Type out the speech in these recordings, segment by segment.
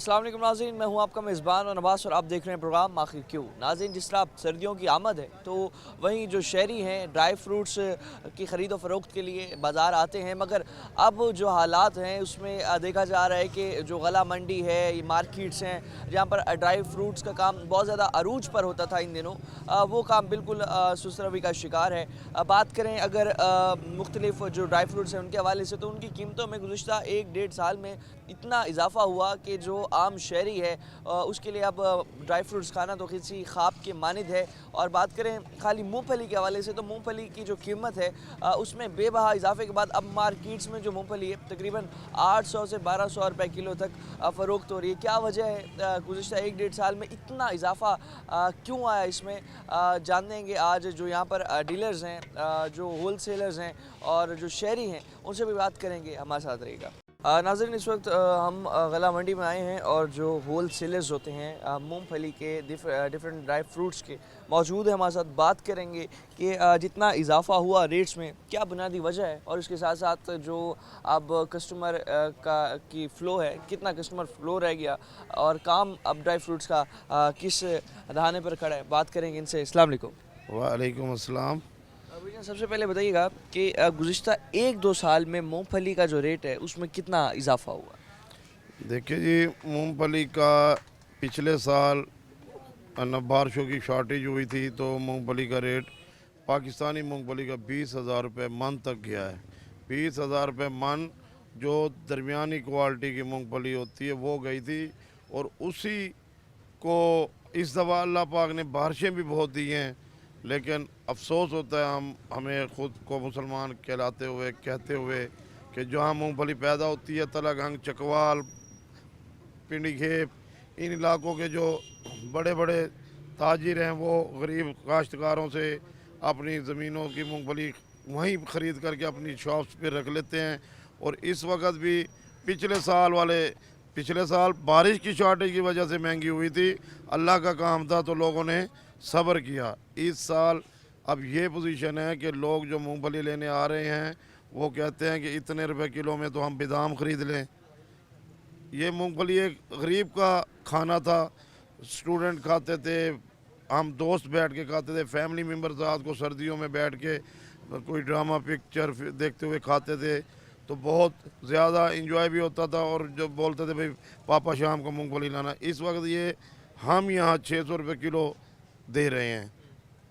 अस्सलाम वालेकुम नाज़रीन, मैं हूं आपका मेज़बान और नवाज़ और आप देख रहे हैं प्रोग्राम आखिर क्यों। नाज़रीन, जिस तरह अब सर्दियों की आमद है तो वहीं जो शहरी हैं ड्राई फ्रूट्स की ख़रीद व फ़रोख्त के लिए बाज़ार आते हैं, मगर अब जो हालात हैं उसमें देखा जा रहा है कि जो गला मंडी है, ये मार्केट्स हैं जहाँ पर ड्राई फ्रूट्स का काम बहुत ज़्यादा अरूज पर होता था इन दिनों, वो काम बिल्कुल सुसरवी का शिकार है। बात करें अगर मुख्तलिफ जो ड्राई फ्रूट्स हैं उनके हवाले से, तो उनकी कीमतों में गुज़िश्ता 1-1.5 साल में इतना इजाफा हुआ कि जो आम शहरी है उसके लिए अब ड्राई फ्रूट्स खाना तो किसी ख्वाब के मानिद है। और बात करें खाली मूंगफली के हवाले से, तो मूंगफली की जो कीमत है उसमें बेबहा इजाफे के बाद अब मार्केट्स में जो मूंगफली है तकरीबन 800 से 1200 रुपए किलो तक फ़रोख्त हो रही है। क्या वजह है गुज़िश्ता 1-1.5 साल में इतना इजाफा क्यों आया इसमें, जानेंगे आज जो यहाँ पर डीलर्स हैं, जो होल सेलर्स हैं और जो शहरी हैं, उनसे भी बात करेंगे। हमारे साथ रहेगा। नाज़रीन, इस वक्त हम गला मंडी में आए हैं और जो होल सेलर्स होते हैं मूंगफली के डिफरेंट ड्राई फ्रूट्स के मौजूद है, हमारे साथ बात करेंगे कि जितना इजाफा हुआ रेट्स में क्या बुनियादी वजह है और इसके साथ साथ जो अब कस्टमर की फ़्लो है, कितना कस्टमर फ़्लो रह गया और काम अब ड्राई फ्रूट्स का किस दहाने पर खड़ा है। बात करेंगे इनसे। अस्सलाम वालेकुम। वालेकुम अस्सलाम। भैया, सबसे पहले बताइएगा कि गुज़िश्ता 1-2 साल में मूंगफली का जो रेट है उसमें कितना इजाफा हुआ? देखिए जी, मूंगफली का पिछले साल न बारिशों की शॉर्टेज हुई थी तो मूंगफली का रेट पाकिस्तानी मूंगफली का 20,000 रुपये मन तक गया है। 20,000 रुपये मन जो दरमियानी क्वालिटी की मूंगफली होती है वो गई थी। और उसी को इस दफ़ा अल्लाह पाक ने बारिशें भी बहुत दी हैं, लेकिन अफसोस होता है हमें ख़ुद को मुसलमान कहलाते हुए कहते हुए कि जहाँ मूंगफली पैदा होती है तलागंग, चकवाल, पिंडी खेप, इन इलाकों के जो बड़े बड़े ताजिर हैं वो गरीब काश्तकारों से अपनी ज़मीनों की मूंगफली वहीं ख़रीद करके अपनी शॉप्स पे रख लेते हैं। और इस वक्त भी पिछले साल बारिश की शॉर्टेज की वजह से महंगी हुई थी, अल्लाह का काम था तो लोगों ने सब्र किया। इस साल अब ये पोजीशन है कि लोग जो मूंगफली लेने आ रहे हैं वो कहते हैं कि इतने रुपए किलो में तो हम बादाम ख़रीद लें। ये मूंगफली एक गरीब का खाना था, स्टूडेंट खाते थे, हम दोस्त बैठ के खाते थे, फैमिली मेम्बर रात को सर्दियों में बैठ के कोई ड्रामा पिक्चर देखते हुए खाते थे, तो बहुत ज़्यादा इंजॉय भी होता था। और जब बोलते थे भाई पापा शाम को मूंगफली लाना, इस वक्त ये हम यहाँ 600 रुपये किलो दे रहे हैं।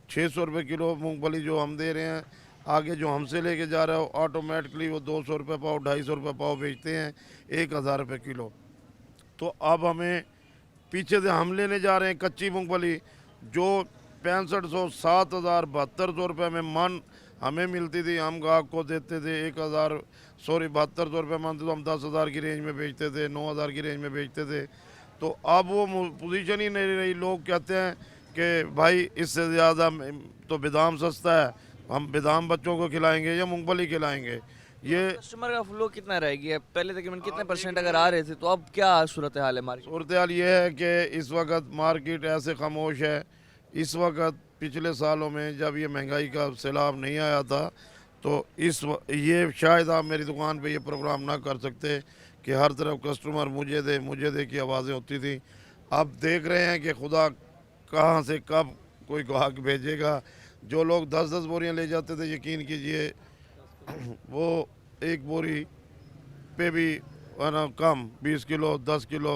600 रुपये किलो मूंगफली जो हम दे रहे हैं, आगे जो हमसे लेके जा रहा है ऑटोमेटिकली वो 200 रुपये पाव, 250 रुपये पाव बेचते हैं 1,000 रुपये किलो। तो अब हमें पीछे से हम लेने जा रहे हैं कच्ची मूंगफली जो 6500, 7,000, 7200 रुपये में मन हमें मिलती थी। हम गाहक को देते थे 7200 रुपये मन, तो हम 10,000 की रेंज में बेचते थे, 9,000 की रेंज में बेचते थे। तो अब वो पोजीशन ही नहीं रही। लोग कहते हैं कि भाई इससे ज़्यादा तो बादाम सस्ता है, हम बादाम बच्चों को खिलाएंगे या मूंगफली खिलाएंगे। ये कस्टमर का फ्लो कितना रहेगी? अब पहले तकरीबन कितने परसेंट अगर आ रहे थे, तो अब क्या सूरत हाल है मार्केट? सूरत हाल ये है कि इस वक्त मार्केट ऐसे खामोश है। इस वक्त पिछले सालों में जब ये महंगाई का सैलाब नहीं आया था तो ये शायद आप मेरी दुकान पे ये प्रोग्राम ना कर सकते कि हर तरफ कस्टमर मुझे दे की आवाज़ें होती थी। अब देख रहे हैं कि खुदा कहाँ से कब कोई ग्राहक भेजेगा। जो लोग 10-10 बोरियाँ ले जाते थे, यकीन कीजिए वो एक बोरी पे भी है ना कम 20 किलो 10 किलो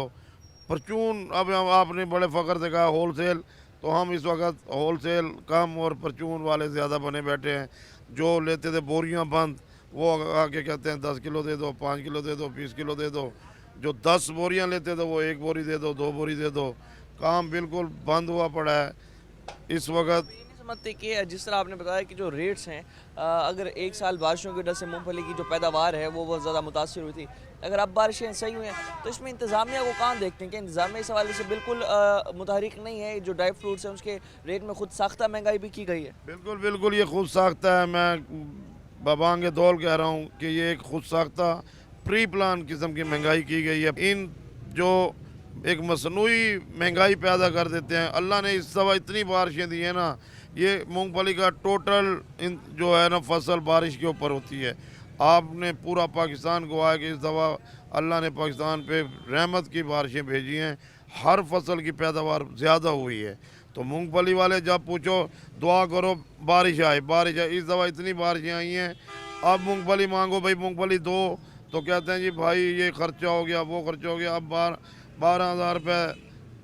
परचून। अब आपने बड़े फ़ख्र से कहा होल सेल, तो हम इस वक्त होल सेल कम और परचून वाले ज़्यादा बने बैठे हैं। जो लेते थे बोरियां बंद, वो आके कहते हैं 10 किलो दे दो, 5 किलो दे दो, 20 किलो दे दो। जो 10 बोरियां लेते थे वो 1 बोरी दे दो, 2 बोरी दे दो। काम बिल्कुल बंद हुआ पड़ा है इस वक्त। ये नहीं समझते कि जिस तरह आपने बताया कि जो रेट्स हैं, अगर एक साल बारिशों की वजह से मूंगफली की जो पैदावार है वो बहुत ज़्यादा मुतासिर हुई थी, अगर अब बारिशें सही हुई हैं तो इसमें इंतज़ामिया को कहाँ देखते हैं कि इंतज़ामिया इस हवाले से बिल्कुल मुतहरिक नहीं है? जो ड्राई फ्रूट्स हैं उसके रेट में खुद साख्ता महंगाई भी की गई है। बिल्कुल बिल्कुल ये खुद साख्ता है। मैं बबांगे दौल कह रहा हूँ कि ये एक खुद साख्ता प्री प्लान किस्म की महंगाई की गई है। इन जो एक मसनूई महंगाई पैदा कर देते हैं। अल्लाह ने इस दफ़ा इतनी बारिशें दी हैं ना, ये मूंगफली का टोटल जो है ना फसल बारिश के ऊपर होती है। आपने पूरा पाकिस्तान को आया कि इस दफ़ा अल्लाह ने पाकिस्तान पे रहमत की बारिशें भेजी हैं, हर फसल की पैदावार ज़्यादा हुई है। तो मूंगफली वाले जब पूछो दुआ करो बारिश आए, बारिश आए, इस दफ़ा इतनी बारिशें आई हैं। अब मूंगफली मांगो भाई मूंगफली दो तो कहते हैं जी भाई ये खर्चा हो गया, वो खर्चा हो गया। अब 12,000 रुपये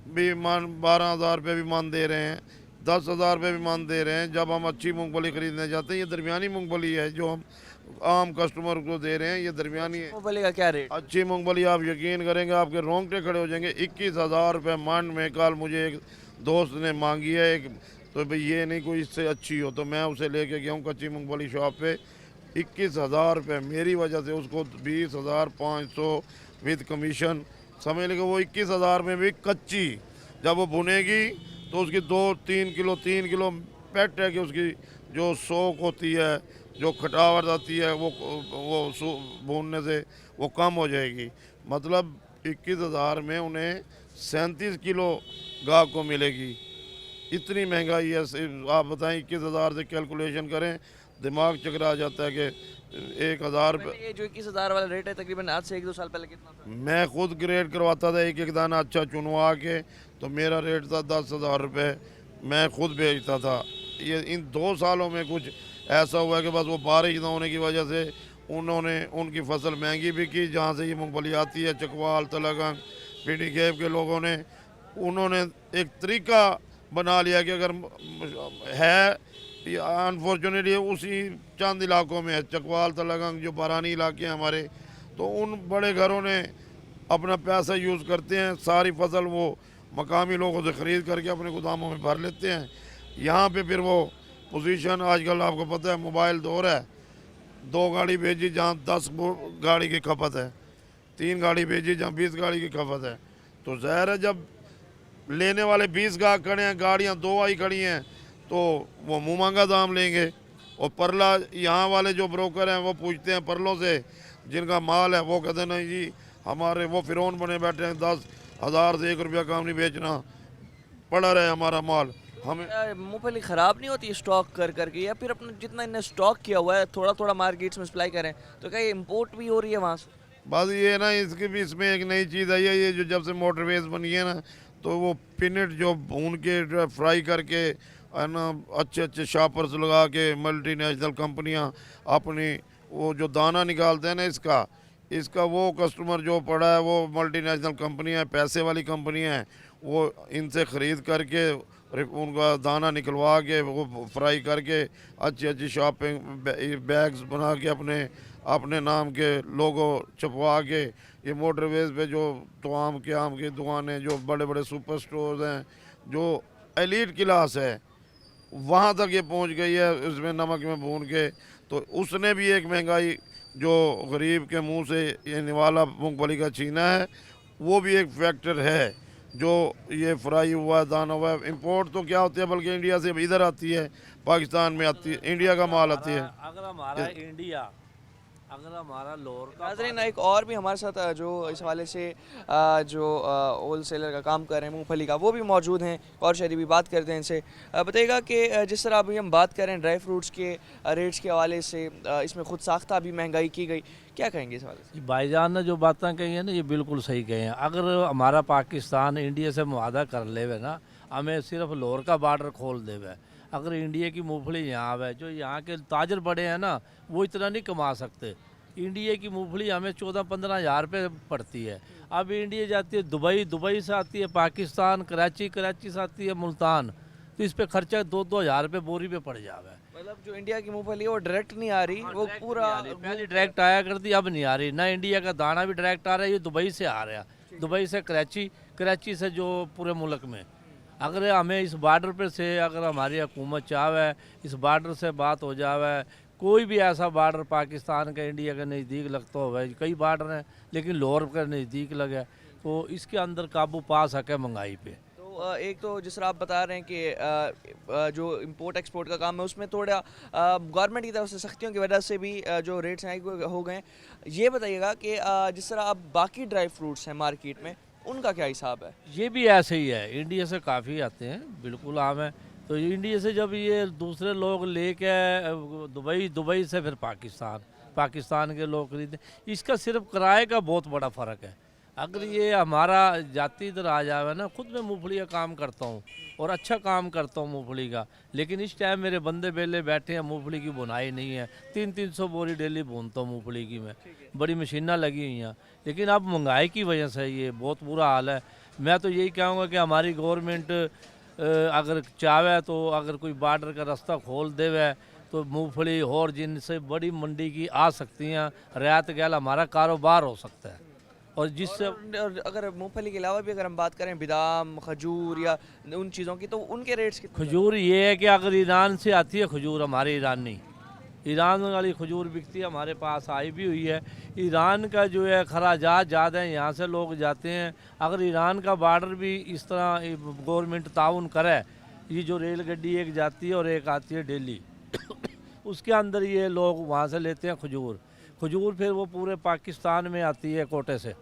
भी मान 12,000 रुपये भी मान दे रहे हैं, 10,000 रुपये भी मान दे रहे हैं। जब हम अच्छी मूंगफली खरीदने जाते हैं, ये दरमियानी मूंगफली है जो हम आम कस्टमर को दे रहे हैं, ये दरमियानी है। मूंगफली का क्या रेट? अच्छी मूंगफली आप यकीन करेंगे आपके रोंगटे खड़े हो जाएंगे। 21,000 रुपये मन में कल मुझे एक दोस्त ने मांगी है एक, तो भाई ये नहीं कोई इससे अच्छी हो, तो मैं उसे लेके गया हूँ कच्ची मूंगफली शॉप पे। 21,000 रुपये मेरी वजह से उसको 20,500 विद कमीशन समझ लेंगे। वो 21,000 में भी कच्ची, जब वो भुनेगी तो उसकी 3 किलो पेट है कि उसकी जो सोख होती है, जो खटावट आती है, वो भूनने से वो कम हो जाएगी। मतलब 21,000 में उन्हें 37 किलो गाहक को मिलेगी। इतनी महंगाई है, आप बताएं 21,000 से कैलकुलेशन करें, दिमाग चकरा जाता है कि 1,000 ये जो 21,000 वाला रेट है तकरीबन आज से 1-2 साल पहले कितना था? मैं खुद ग्रेड करवाता था, एक एक दाना अच्छा चुनवा के, तो मेरा रेट था 10,000 रुपये, मैं खुद बेचता था। ये इन 2 सालों में कुछ ऐसा हुआ है कि बस वो बारिश ना होने की वजह से उन्होंने उनकी फसल महंगी भी की। जहाँ से ये मूंगफली आती है, चकवाल, तलगंग, पीडी खेप के लोगों ने उन्होंने एक तरीका बना लिया कि अगर है अनफॉर्चुनेटली उसी चंद इलाकों में है, चकवाल, तलगंग जो बारानी इलाके हैं हमारे, तो उन बड़े घरों ने अपना पैसा यूज़ करते हैं, सारी फसल वो मकामी लोगों से ख़रीद करके अपने गोदामों में भर लेते हैं। यहाँ पे फिर वो पोजीशन, आजकल आपको पता है मोबाइल दौर है, 2 गाड़ी भेजी जहाँ 10 गाड़ी की खपत है, 3 गाड़ी भेजी जहाँ 20 गाड़ी की खपत है। तो ज़ाहिर है जब लेने वाले 20 गाहक खड़े हैं, गाड़ियाँ 2 आई खड़ी हैं, तो वो मुँह मांगा दाम लेंगे। और परला यहाँ वाले जो ब्रोकर हैं वो पूछते हैं परलों से जिनका माल है, वो कहते हैं नहीं जी हमारे वो फिरौन बने बैठे हैं, 10,000 से 1 रुपया काम नहीं बेचना, पड़ा रहे हमारा माल हमें। मूंगफली ख़राब नहीं होती स्टॉक कर करके, या फिर अपना जितना इन्हें स्टॉक किया हुआ है थोड़ा थोड़ा मार्केट्स में सप्लाई करें, तो क्या ये इम्पोर्ट भी हो रही है वहाँ से? बस ये ना इसकी भी इसमें एक नई चीज़ आई है, ये जो जब से मोटरवेज बनी है ना, तो वो पिनट जो भून के फ्राई करके है ना, अच्छे अच्छे शॉपर्स लगा के मल्टीनेशनल कंपनियां अपनी वो जो दाना निकालते हैं ना इसका वो कस्टमर जो पड़ा है वो मल्टीनेशनल कंपनियां हैं, पैसे वाली कंपनियां हैं, वो इनसे ख़रीद करके उनका दाना निकलवा के वो फ्राई करके अच्छी अच्छी शॉपिंग बैग्स बना के अपने अपने नाम के लोगो छपवा के ये मोटरवेज पे जो आम की दुकानें, जो बड़े बड़े सुपर स्टोर्स हैं, जो एलीट क्लास है, वहाँ तक ये पहुँच गई है इसमें नमक में भून के। तो उसने भी एक महंगाई जो गरीब के मुंह से ये निवाला मूंगफली का छीना है, वो भी एक फैक्टर है जो ये फ्राई हुआ दाना हुआ है। इम्पोर्ट तो क्या होती है बल्कि इंडिया से इधर आती है, पाकिस्तान में आती है, इंडिया का माल आती है। अगर हमारा लोअर का नाज़रीन एक और भी हमारे साथ जो इस हवाले से जो होल सेलर का काम कर रहे हैं मूंगफली का, वो भी मौजूद हैं और शहरी भी बात करते हैं इनसे। बताइएगा कि जिस तरह अभी हम बात करें ड्राई फ्रूट्स के रेट्स के हवाले से, इसमें खुद साख्ता भी महंगाई की गई, क्या कहेंगे इस हवाले से? भाईजान ने जो बातें कही है ना, ये बिल्कुल सही कही हैं। अगर हमारा पाकिस्तान इंडिया से मुआहदा कर लेवे ना, हमें सिर्फ लाहौर का बार्डर खोल देवे, अगर इंडिया की मूंगफली यहाँ आवे, जो यहाँ के ताजर बड़े हैं ना वो इतना नहीं कमा सकते। इंडिया की मूंगफली हमें 14-15 हज़ार रुपये पड़ती है। अब इंडिया जाती है दुबई से आती है पाकिस्तान, कराची से आती है मुल्तान, तो इस पे खर्चा 2-2 हज़ार रुपये बोरी पे पड़ जावे। मतलब जो इंडिया की मूंगफली है वो डायरेक्ट नहीं आ रही, वो पूरा पहले डायरेक्ट आया करती, अब नहीं आ रही ना। इंडिया का दाना भी डायरेक्ट आ रहा है, ये दुबई से आ रहा है, दुबई से कराची से जो पूरे मुल्क में। अगर हमें इस बार्डर पे से अगर हमारी हुकूमत चाहे इस बार्डर से बात हो जावे, कोई भी ऐसा बार्डर पाकिस्तान का इंडिया के नज़दीक लगता हो, कई बार्डर हैं लेकिन लाहौर के नज़दीक लगे, तो इसके अंदर काबू पा सके महंगाई पे। तो एक तो जिस तरह आप बता रहे हैं कि जो इंपोर्ट एक्सपोर्ट का काम है उसमें थोड़ा गवर्नमेंट की तरफ से सख्तियों की वजह से भी जो रेट्स हैं हो गए। ये बताइएगा कि जिस तरह अब बाकी ड्राई फ्रूट्स हैं मार्केट में, उनका क्या हिसाब है? ये भी ऐसे ही है, इंडिया से काफ़ी आते हैं, बिल्कुल आम है। तो इंडिया से जब ये दूसरे लोग लेके दुबई से फिर पाकिस्तान के लोग खरीदे, इसका सिर्फ किराए का बहुत बड़ा फ़र्क है। अगर ये हमारा जाति इधर आ जाए ना, खुद मैं मूंगफली का काम करता हूँ और अच्छा काम करता हूँ मूंगफली का, लेकिन इस टाइम मेरे बंदे बेले बैठे हैं, मूंगफली की बुनाई नहीं है। 300 बोरी डेली बुनता हूँ मूंगफली की मैं, बड़ी मशीनें लगी हुई हैं। लेकिन अब महंगाई की वजह से ये बहुत बुरा हाल है। मैं तो यही कहूँगा कि हमारी गवर्नमेंट अगर चाहे तो अगर कोई बॉर्डर का रास्ता खोल देवे तो मूंगफली और जिनसे बड़ी मंडी की आ सकती हैं, रियायत गैल हमारा कारोबार हो सकता है। और जिससे और अगर मूंगफली के अलावा भी अगर हम बात करें बादाम, खजूर या उन चीज़ों की, तो उनके रेट्स कितने? खजूर ये है कि अगर ईरान से आती है खजूर, हमारे ईरान नहीं, ईरान वाली खजूर बिकती है, हमारे पास आई भी हुई है। ईरान का जो है खराजात ज़्यादा है, यहाँ से लोग जाते हैं। अगर ईरान का बॉर्डर भी इस तरह गवर्नमेंट ताउन करे, ये जो रेल गड्डी एक जाती है और एक आती है दिल्ली उसके अंदर ये लोग वहाँ से लेते हैं खजूर फिर वो पूरे पाकिस्तान में आती है कोटे से,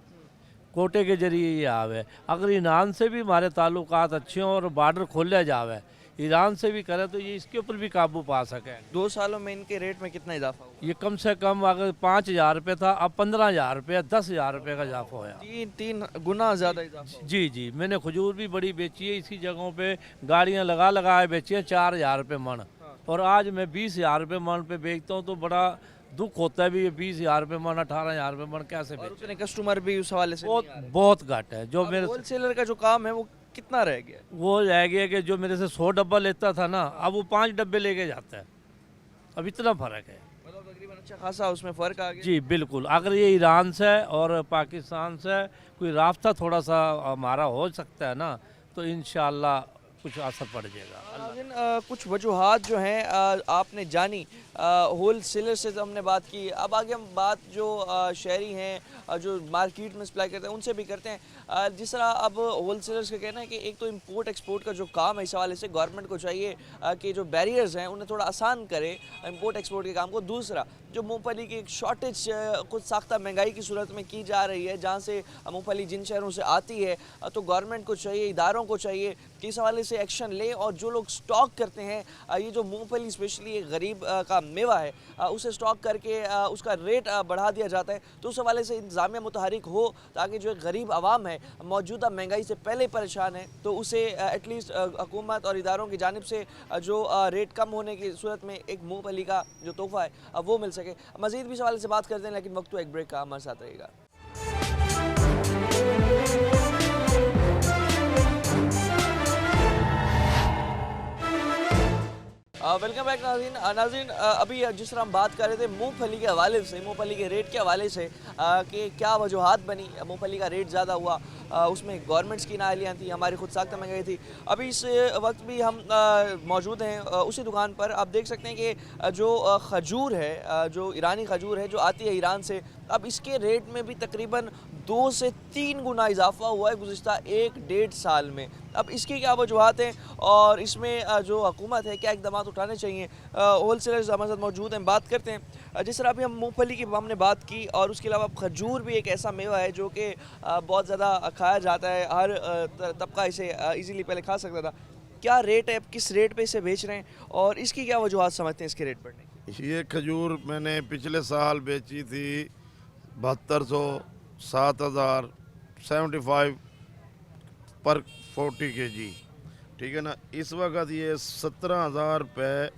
कोटे के जरिए ये आवे। अगर ईरान से भी हमारे ताल्लुकात अच्छे हों और बॉर्डर खोले जावे, ईरान से भी करे तो ये इसके ऊपर भी काबू पा सके। 2 सालों में इनके रेट में कितना इजाफा हुआ? ये कम से कम अगर 5,000 रुपये था, अब 15,000 रुपये, 10,000 रुपये का इजाफा होया। 3 गुना ज़्यादा इजाफा। जी, मैंने खजूर भी बड़ी बेची है, इसी जगहों पे गाड़ियाँ लगा बेची है 4,000 रुपये मन, और आज मैं 20,000 रुपये मन पे बेचता हूँ। तो बड़ा दुख होता है भी, ये 20,000 रुपये मन, 18,000 रुपये मन कैसे और बेचे। उतने कस्टमर भी उस हवाले से बहुत घट है। जो मेरे होलसेलर का जो काम है वो कितना रह गया? वो रह गया कि जो मेरे से 100 डब्बा लेता था ना, अब वो 5 डब्बे लेके जाता है। अब इतना फ़र्क है। मतलब तकरीबन अच्छा खासा उसमें फ़र्क आ गया। जी बिल्कुल। अगर ये ईरान से और पाकिस्तान से कोई राब्ता थोड़ा सा हमारा हो सकता है ना, तो इंशाअल्लाह कुछ असर पड़ जाएगा। लेकिन कुछ वजूहात जो हैं आपने जानी, होल सेलर से तो हमने बात की, अब आगे हम बात जो शहरी हैं जो मार्केट में सप्लाई करते हैं उनसे भी करते हैं। जिस तरह अब होल सेलर्स का कहना है कि एक तो इंपोर्ट एक्सपोर्ट का जो काम है, इस हवाले से गवर्नमेंट को चाहिए कि जो बैरियर्स हैं उन्हें थोड़ा आसान करे इंपोर्ट एक्सपोर्ट के काम को। दूसरा, जो मूंगफली की एक शॉर्टेज कुछ साख्ता महंगाई की सूरत में की जा रही है, जहाँ से मूंगफली जिन शहरों से आती है, तो गवर्नमेंट को चाहिए, इदारों को चाहिए कि इस हवाले से एक्शन ले, और जो लोग स्टॉक करते हैं ये जो मूंगफली स्पेशली एक गरीब का मेवा है, उसे स्टॉक करके उसका रेट बढ़ा दिया जाता है, तो उस हवाले से इंतज़ामिया मुतहरिक हो, ताकि जो एक गरीब आवाम है मौजूदा महंगाई से पहले परेशान है, तो उसे एटलीस्ट हुकूमत और इदारों की जानिब से जो रेट कम होने की सूरत में एक मूंगफली का जो तोहफ़ा है वो मिल सके। मज़ीद भी सवाल से बात करते हैं, लेकिन वक्त तो एक ब्रेक का, हमारे साथ रहेगा। वेलकम बैक नाज़रीन। अभी जिस तरह हम बात कर रहे थे मूंगफली के हवाले से, मूंगफली के रेट के हवाले से कि क्या वजूहात बनी, मूंगफली का रेट ज़्यादा हुआ, उसमें गवर्नमेंट्स की नाअहलियाँ थी, हमारी खुद साख्ता महंगाई थी। अभी इस वक्त भी हम मौजूद हैं उसी दुकान पर। आप देख सकते हैं कि जो खजूर है, जो ईरानी खजूर है जो आती है ईरान से, अब इसके रेट में भी तकरीबन 2 से 3 गुना इजाफा हुआ है गुज़िश्ता 1-1.5 साल में। अब इसकी क्या वजूहात हैं और इसमें जो हुकूमत है क्या इक़दाम उठाने चाहिए? होल सेलर्स हमारे साथ मौजूद हैं, बात करते हैं। जिस तरह अभी हम मूंगफली की हमने बात की, और उसके अलावा खजूर भी एक ऐसा मेवा है जो कि बहुत ज़्यादा खाया जाता है, हर तबका इसे ईज़िली पहले खा सकता था। क्या रेट है, किस रेट पे इसे बेच रहे हैं, और इसकी क्या वजूहात समझते हैं इसके रेट बढ़ने की? ये खजूर मैंने पिछले साल बेची थी 7200, 7,000, 75 पर 40 kg, ठीक है ना। इस वक्त ये 17,000 रुपये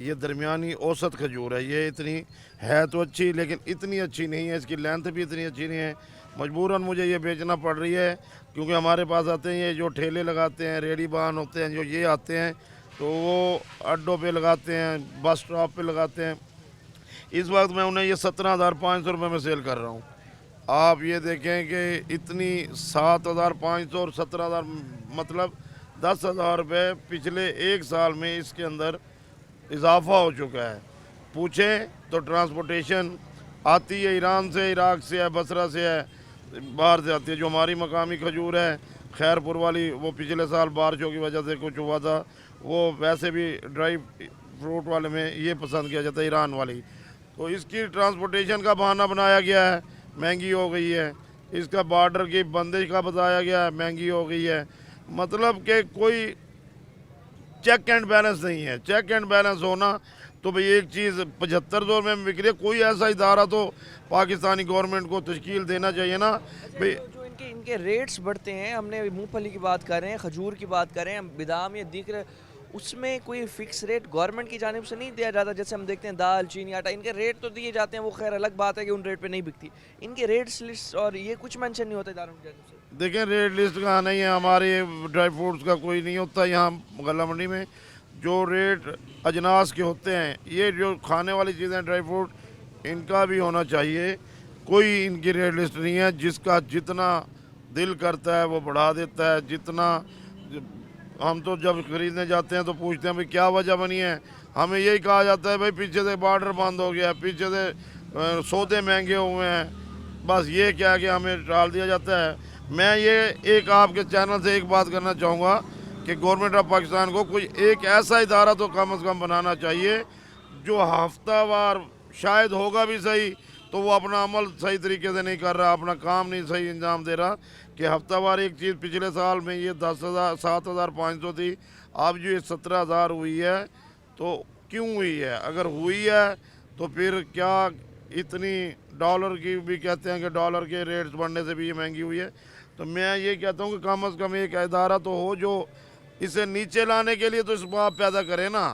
ये दरमियानी औसत खजूर है। ये इतनी है तो अच्छी, लेकिन इतनी अच्छी नहीं है, इसकी लेंथ भी इतनी अच्छी नहीं है। मजबूरन मुझे ये बेचना पड़ रही है, क्योंकि हमारे पास आते हैं ये जो ठेले लगाते हैं, रेडी बान होते हैं, जो ये आते हैं तो वो अड्डों पे लगाते हैं, बस स्टॉप पे लगाते हैं। इस वक्त मैं उन्हें ये 17,500 रुपये में सेल कर रहा हूँ। आप ये देखें कि इतनी 7,500 और 17,000, मतलब 10,000 रुपये पिछले 1 साल में इसके अंदर इजाफा हो चुका है। पूछें तो ट्रांसपोर्टेशन आती है ईरान से, इराक से है, बसरा से है, बाहर से आती है। जो हमारी मकामी खजूर है खैरपुर वाली, वो पिछले साल बारिशों की वजह से कुछ हुआ था, वो वैसे भी ड्राई फ्रूट वाले में ये पसंद किया जाता है, ईरान वाली। तो इसकी ट्रांसपोर्टेशन का बहाना बनाया गया है, महंगी हो गई है। इसका बॉर्डर की बंदिश का बताया गया है, महंगी हो गई है। मतलब कि कोई चेक एंड बैलेंस नहीं है। चेक एंड बैलेंस होना तो भाई एक चीज़ 75 में बिक रही है, कोई ऐसा इदारा तो पाकिस्तानी गवर्नमेंट को तश्कील देना चाहिए ना भाई। जो इनके इनके रेट्स बढ़ते हैं, हमने अभी मूंगफली की बात कर रहे हैं, खजूर की बात कर रहे हैं, बादाम या दीगर, उसमें कोई फिक्स रेट गवर्नमेंट की जानिब से नहीं दिया जाता। जैसे हम देखते हैं दाल, चीनी, आटा, इनके रेट तो दिए जाते हैं, वो खैर अलग बात है कि उन रेट पे नहीं बिकती। इनके रेट्स लिस्ट और ये कुछ मेंशन नहीं होता इदारों की जानिब से। देखें रेट लिस्ट कहाँ नहीं है, हमारे ड्राई फ्रूट्स का कोई नहीं होता यहाँ गला मंडी में। जो रेट अजनास के होते हैं, ये जो खाने वाली चीज़ें ड्राई फ्रूट, इनका भी होना चाहिए। कोई इनकी रेट लिस्ट नहीं है, जिसका जितना दिल करता है वो बढ़ा देता है। जितना हम तो जब खरीदने जाते हैं तो पूछते हैं भाई क्या वजह बनी है, हमें यही कहा जाता है भाई पीछे से बॉर्डर बंद हो गया है, पीछे से सौदे महंगे हुए हैं, बस ये क्या कि हमें टाल दिया जाता है। मैं ये एक आपके चैनल से एक बात करना चाहूँगा कि गवर्नमेंट ऑफ पाकिस्तान को कोई एक ऐसा इदारा तो कम से कम बनाना चाहिए जो हफ्तावार, शायद होगा भी सही तो वो अपना अमल सही तरीके से नहीं कर रहा, अपना काम नहीं सही अंजाम दे रहा कि हफ्तावार एक चीज़। पिछले साल में ये 10,000 7,500 थी, अब जो ये 17,000 हुई है तो क्यों हुई है? अगर हुई है तो फिर क्या इतनी डॉलर की भी कहते हैं कि डॉलर के रेट्स बढ़ने से भी ये महंगी हुई है। तो मैं ये कहता हूँ कि कम से कम एक इदारा तो हो जो इसे नीचे लाने के लिए तो इसबाब पैदा करे ना।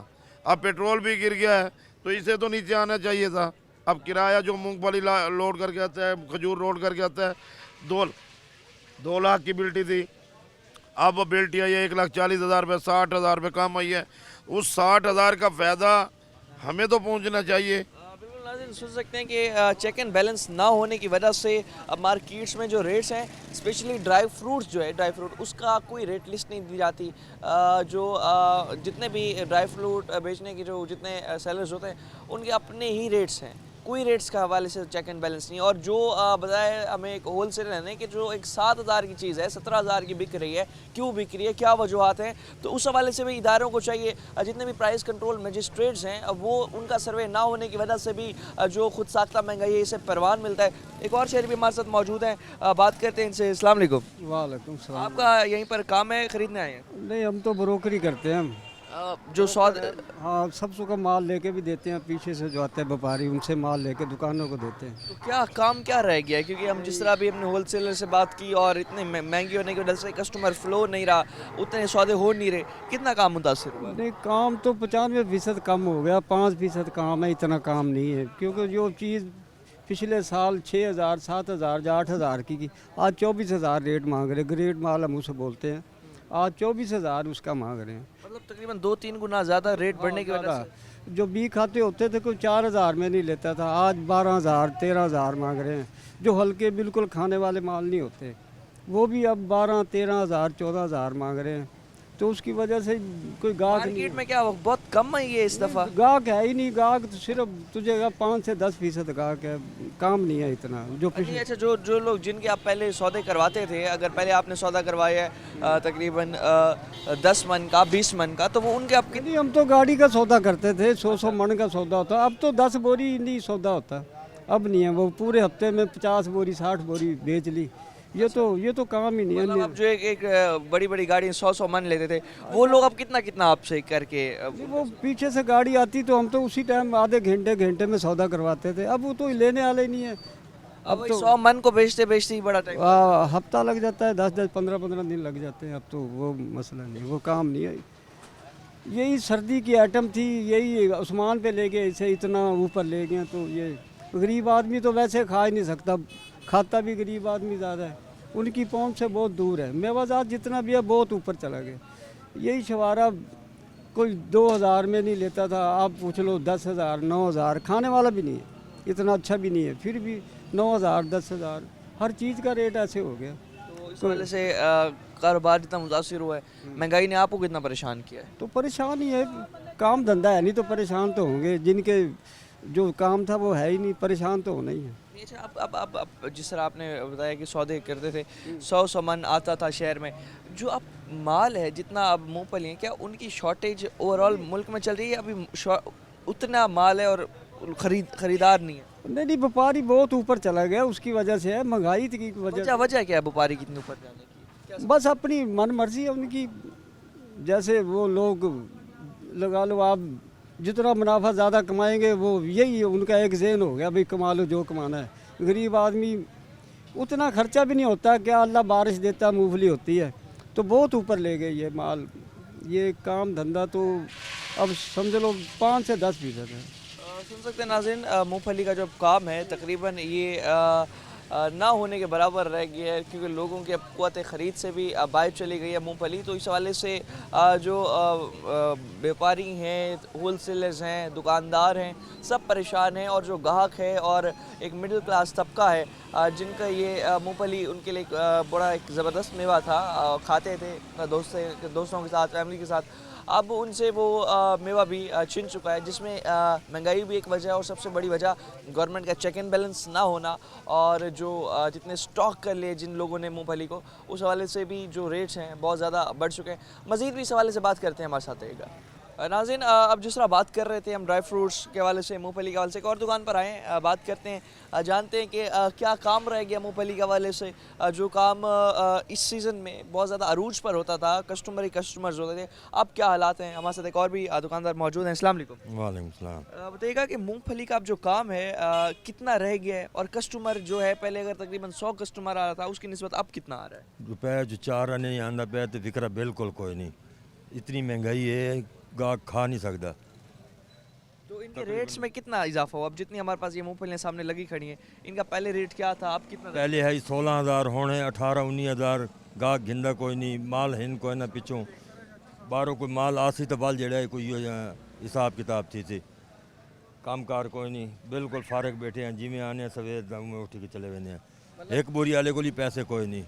अब पेट्रोल भी गिर गया है तो इसे तो नीचे आना चाहिए था। अब किराया जो मूंगफली लोड करके आता है, खजूर लोड करके आता है, 2 लाख की बिल्टी थी, अब बिल्टी आई है 1,40,000 रुपये, 60,000 रुपये कम आई है। उस 60,000 का फ़ायदा हमें तो पहुंचना चाहिए। बिल्कुल नाज़रीन, सुन सकते हैं कि चेक एंड बैलेंस ना होने की वजह से अब मार्केट्स में जो रेट्स हैं, स्पेशली ड्राई फ्रूट्स जो है, ड्राई फ्रूट उसका कोई रेट लिस्ट नहीं दी जाती। जितने भी ड्राई फ्रूट बेचने की जो जितने सेलर्स होते हैं उनके अपने ही रेट्स हैं, कोई रेट्स का हवाले से चेक एंड बैलेंस नहीं। और जो बताया हमें एक होल सेलर ने कि जो एक 7,000 की चीज़ है 17,000 की बिक रही है, क्यों बिक रही है, क्या वजूहत हैं, तो उस हवाले से भी इदारों को चाहिए। जितने भी प्राइस कंट्रोल मजिस्ट्रेट्स हैं वो उनका सर्वे ना होने की वजह से भी जो खुद साख्ता महंगाई है इसे परवान मिलता है। एक और शहरी भी हमारे साथ मौजूद हैं, बात करते हैं इनसे। अस्सलाम वालेकुम। वालेकुम सलाम। आपका यहीं पर काम है, ख़रीदने आए हैं? नहीं, हम तो ब्रोकरी करते हैं हम। जो सौद हाँ, सबसे का माल लेके भी देते हैं, पीछे से जो आते हैं व्यापारी उनसे माल लेके दुकानों को देते हैं। तो क्या काम क्या रह गया है? क्योंकि हम जिस तरह भी अपने होल सेलर से बात की और इतने महंगी होने की वजह से कस्टमर फ्लो नहीं रहा, उतने सौदे हो नहीं रहे, कितना काम मुतासिर हुआ? नहीं, काम तो 95% कम हो गया, 5% काम है, इतना काम नहीं है। क्योंकि जो चीज़ पिछले साल 6,000 7,000 या 8,000 की आज 24,000 रेट मांग रहे। ग्रेड माल हम उसे बोलते हैं, आज 24,000 उसका मांग रहे हैं। मतलब तकरीबन 2-3 गुना ज़्यादा रेट बढ़ने की वजह से। जो बी खाते होते थे कोई 4,000 में नहीं लेता था, आज 12,000 13,000 मांग रहे हैं। जो हल्के बिल्कुल खाने वाले माल नहीं होते वो भी अब 12,000 13,000 14,000 मांग रहे हैं। तो उसकी वजह से कोई गाहक नहीं, मार्केट में क्या बहुत कम है ये इस दफ़ा? गाहक है ही नहीं। गाहक तो सिर्फ तुझे 5 से 10% गाहक है, काम नहीं है इतना। जो पिछले अच्छा, जो लोग जिनके आप पहले सौदे करवाते थे, अगर पहले आपने सौदा करवाया है तकरीबन 10 मन का 20 मन का, तो वो उनके आप नहीं, हम तो गाड़ी का सौदा करते थे, 100 मन का सौदा होता। अब तो 10 बोरी नहीं सौदा होता, अब नहीं है। वो पूरे हफ्ते में 50 बोरी 60 बोरी बेच ली। ये तो काम ही नहीं है। मतलब आप जो एक बड़ी बड़ी गाड़ी 100 मन लेते थे, वो लोग अब कितना आपसे करके वो पीछे से गाड़ी आती तो हम तो उसी टाइम आधे घंटे में सौदा करवाते थे। अब वो तो लेने वाले ही नहीं है। अब तो 100 मन को बेचते ही बड़ा टाइम हफ्ता लग जाता है, 10 15 दिन लग जाते हैं। अब तो वो मसला नहीं, वो काम नहीं है। यही सर्दी की आइटम थी, यही उस्मान पे ले गए, इसे इतना ऊपर ले गए। तो ये गरीब आदमी तो वैसे खा ही नहीं सकता, खाता भी गरीब आदमी ज़्यादा है, उनकी पहुंच से बहुत दूर है। मेवाजात जितना भी है बहुत ऊपर चला गया। यही छवारा कोई 2,000 में नहीं लेता था, आप पूछ लो 10,000 9,000। खाने वाला भी नहीं है, इतना अच्छा भी नहीं है, फिर भी 9,000 10,000 हर चीज़ का रेट ऐसे हो गया। तो इस वजह से कारोबार जितना मुतासिर हुआ है, महंगाई ने आपको कितना परेशान किया है? तो परेशान ही है, काम धंधा है नहीं तो परेशान तो होंगे। जिनके जो काम था वो है ही नहीं, परेशान तो होना ही है। अच्छा, अब जिस तरह आपने बताया कि सौदे करते थे, 100 मन आता था शहर में, जो अब माल है जितना अब मूंगफली है, क्या उनकी शॉर्टेज ओवरऑल मुल्क में चल रही है? अभी उतना माल है और खरीदार नहीं है? नहीं, व्यापारी बहुत ऊपर चला गया, उसकी वजह से है, महंगाई की वजह क्या है व्यापारी कितने ऊपर जाने की? बस अपनी मन मर्जी है उनकी। जैसे वो लोग लगा लो आप, जितना मुनाफा ज़्यादा कमाएंगे वो यही उनका एक ज़हन हो गया, भाई कमा लो जो कमाना है। गरीब आदमी उतना खर्चा भी नहीं होता, क्या अल्लाह बारिश देता, मूंगफली होती है तो बहुत ऊपर ले गई है माल। ये काम धंधा तो अब समझ लो 5 से 10% है। सुन सकते हैं नाज़रीन, मूंगफली का जो काम है तकरीबन ये ना होने के बराबर रह गया है, क्योंकि लोगों की अब क़ुव्वत ख़रीद से भी बाहर चली गई है मूंगफली। तो इस हवाले से जो व्यापारी हैं, होल सेलर्स हैं, दुकानदार हैं, सब परेशान हैं, और जो ग्राहक है और एक मिडिल क्लास तबका है जिनका ये मूंगफली उनके लिए बड़ा एक ज़बरदस्त मेवा था, खाते थे दोस्तों के साथ, फैमिली के साथ, अब उनसे वो मेवा भी छिन चुका है, जिसमें महंगाई भी एक वजह है, और सबसे बड़ी वजह गवर्नमेंट का चेक एंड बैलेंस ना होना, और जो जितने स्टॉक कर लिए जिन लोगों ने मूंगफली को, उस हवाले से भी जो रेट्स हैं बहुत ज़्यादा बढ़ चुके हैं। मज़ीद भी इस हवाले से बात करते हैं, हमारे साथ रहेगा। नाज़रीन, अब जिस तरह बात कर रहे थे हम ड्राई फ्रूट्स के हवाले से, मूंगफली के हवाले से, एक और दुकान पर आए, बात करते हैं, जानते हैं कि क्या काम रह गया मूंगफली के हवाले से, जो काम इस सीज़न में बहुत ज़्यादा अरूज पर होता था, कस्टमर ही कस्टमर्स होते थे, अब क्या हालात हैं। हमारे साथ एक और भी दुकानदार मौजूद हैं। अस्सलाम वालेकुम। वालेकुम सलाम। बताइएगा कि मूंगफली का अब जो काम है कितना रह गया है, और कस्टमर जो है पहले अगर तकरीबन 100 कस्टमर आ रहा था उसकी निस्बत अब कितना आ रहा है? रुपये जो 4 आने आंदा पे तो फिक्र बिल्कुल कोई नहीं, इतनी महंगाई है गाहक खा नहीं सकता। तो इनके रेट्स में कितना इजाफा हुआ? अब जितनी हमारे पास ये मूंगफलियाँ सामने लगी खड़ी हैं, इनका पहले रेट क्या था, अब कितना? पहले है 16,000 होने 18-19,000, गाहक गिंदा कोई नहीं, माल हिन कोई ना पिछों बाहरों कोई माल आसी तो बाल जड़ा कोई हिसाब किताब थी काम कार कोई नहीं, बिल्कुल फारग बैठे हैं, जिमें आने सवेर दम में उठ के चले हुए हैं, एक बोरी वाले को ही पैसे कोई नहीं।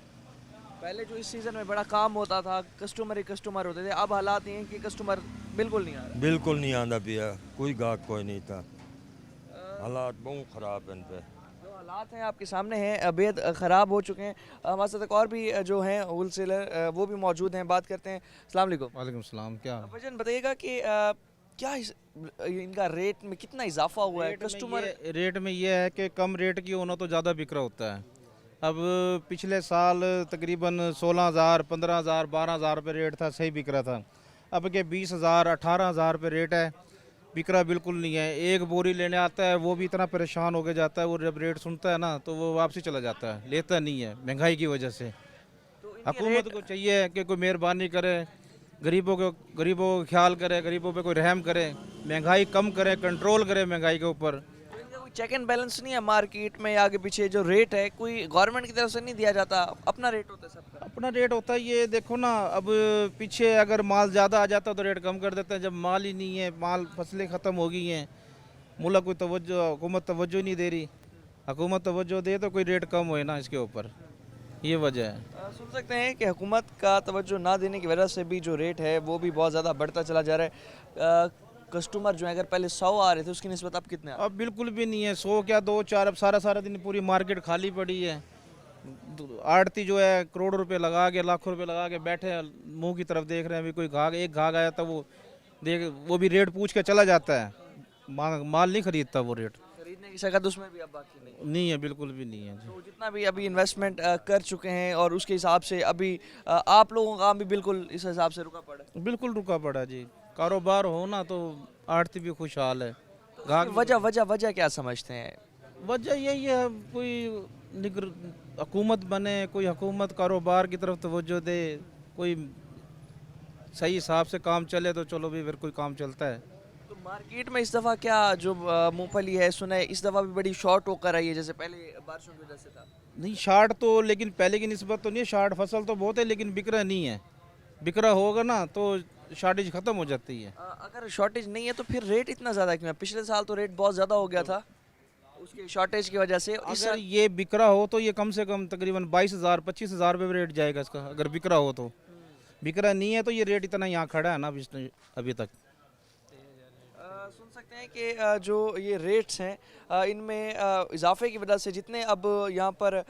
पहले जो इस सीज़न में बड़ा काम होता था, कस्टमर ही कस्टमर होते थे, अब हालात ये हैं कि कस्टमर बिल्कुल नहीं आ रहा। बिल्कुल नहीं आंदा पिया, कोई गाहक कोई नहीं था, हालात बहुत ख़राब हैं इन पे। जो हालात हैं आपके सामने हैं, बेहद ख़राब हो चुके हैं। हमारे साथ एक और भी जो हैं होल सेलर, वो भी मौजूद हैं, बात करते हैं। अस्सलाम वालेकुम। वालेकुम सलाम। क्या वजन बताइएगा कि क्या इनका रेट में कितना इजाफा हुआ है? कस्टमर रेट में ये है कि कम रेट की होना तो ज़्यादा बिक रहा होता है। अब पिछले साल तकरीबन 16,000, 15,000, 12,000 रुपये रेट था, सही बिक रहा था। अब के 20,000, 18,000 रुपये रेट है, बिक रहा बिल्कुल नहीं है। एक बोरी लेने आता है वो भी इतना परेशान होकर जाता है, वो जब रेट सुनता है ना तो वो वापसी चला जाता है, लेता नहीं है महंगाई की वजह से। हुकूमत को चाहिए कि कोई मेहरबानी करे, गरीबों को ख्याल करे, गरीबों पे कोई रहम करे, महंगाई कम करे, कंट्रोल करे महंगाई के ऊपर। कोई चेक एंड बैलेंस नहीं है मार्केट में, आगे पीछे जो रेट है कोई गवर्नमेंट की तरफ से नहीं दिया जाता, अपना रेट होता है सबका। अपना रेट होता है, ये देखो ना, अब पीछे अगर माल ज़्यादा आ जाता तो रेट कम कर देते हैं, जब माल ही नहीं है, माल फसलें ख़त्म हो गई हैं, मुल्क कोई तवज्जो, हुकूमत तवज्जो नहीं दे रही। हुकूमत तवज्जो दे तो कोई रेट कम होए ना, इसके ऊपर ये वजह है। सुन सकते हैं कि हुकूमत का तवज्जो ना देने की वजह से भी जो रेट है वो भी बहुत ज़्यादा बढ़ता चला जा रहा है। कस्टमर जो है अगर पहले 100 आ रहे थे उसकी निस्बत अब कितने आ रहे हैं? अब बिल्कुल भी नहीं है, 100 क्या 2-4, अब सारा दिन पूरी मार्केट खाली पड़ी है। आड़ती जो है करोड़ रुपए लगा के, लाखों रुपए लगा के बैठे हैं, मुंह की तरफ देख रहे हैं। अभी कोई एक घाघ आया था, वो भी रेट पूछ के चला जाता है, माल नहीं खरीदता वो रेट। खरीदने की शकत उसमें भी अब बाकी नहीं है, बिल्कुल भी नहीं है। तो जितना भी अभी इन्वेस्टमेंट कर चुके हैं और उसके हिसाब से अभी आप लोगों का काम भी बिल्कुल इस हिसाब से रुका पड़ा है। बिल्कुल रुका पड़ा जी, कारोबार हो ना तो आड़ती भी खुशहाल है। वजह क्या समझते हैं? वजह यही है, कोई हुकूमत बने, कोई हुकूमत कारोबार की तरफ तवज्जो दे, कोई सही हिसाब से काम चले तो चलो भी फिर कोई काम चलता है। तो मार्केट में इस दफ़ा क्या जो मूंगफली है, सुना है इस दफ़ा भी बड़ी शॉर्ट होकर आई है, जैसे पहले बारिशों की वजह से था? नहीं, शार्ट तो लेकिन पहले की निस्बत तो नहीं है, शार्ट फसल तो बहुत है लेकिन बिक रहा नहीं है। बिक रहा होगा ना तो शॉर्टेज ख़त्म हो जाती है। अगर शॉर्टेज नहीं है तो फिर रेट इतना ज़्यादा क्यों है? पिछले साल तो रेट बहुत ज़्यादा हो गया था उसके शॉर्टेज की वजह से। अगर ये बिक रहा हो तो ये कम से कम तकरीबन 22,000, 25,000 रुपये रेट जाएगा इसका, अगर बिक रहा हो तो। बिक रहा नहीं है तो ये रेट इतना यहाँ खड़ा है ना अभी तक। सुन सकते हैं कि जो ये रेट्स हैं इनमें इजाफे की वजह से जितने अब यहाँ पर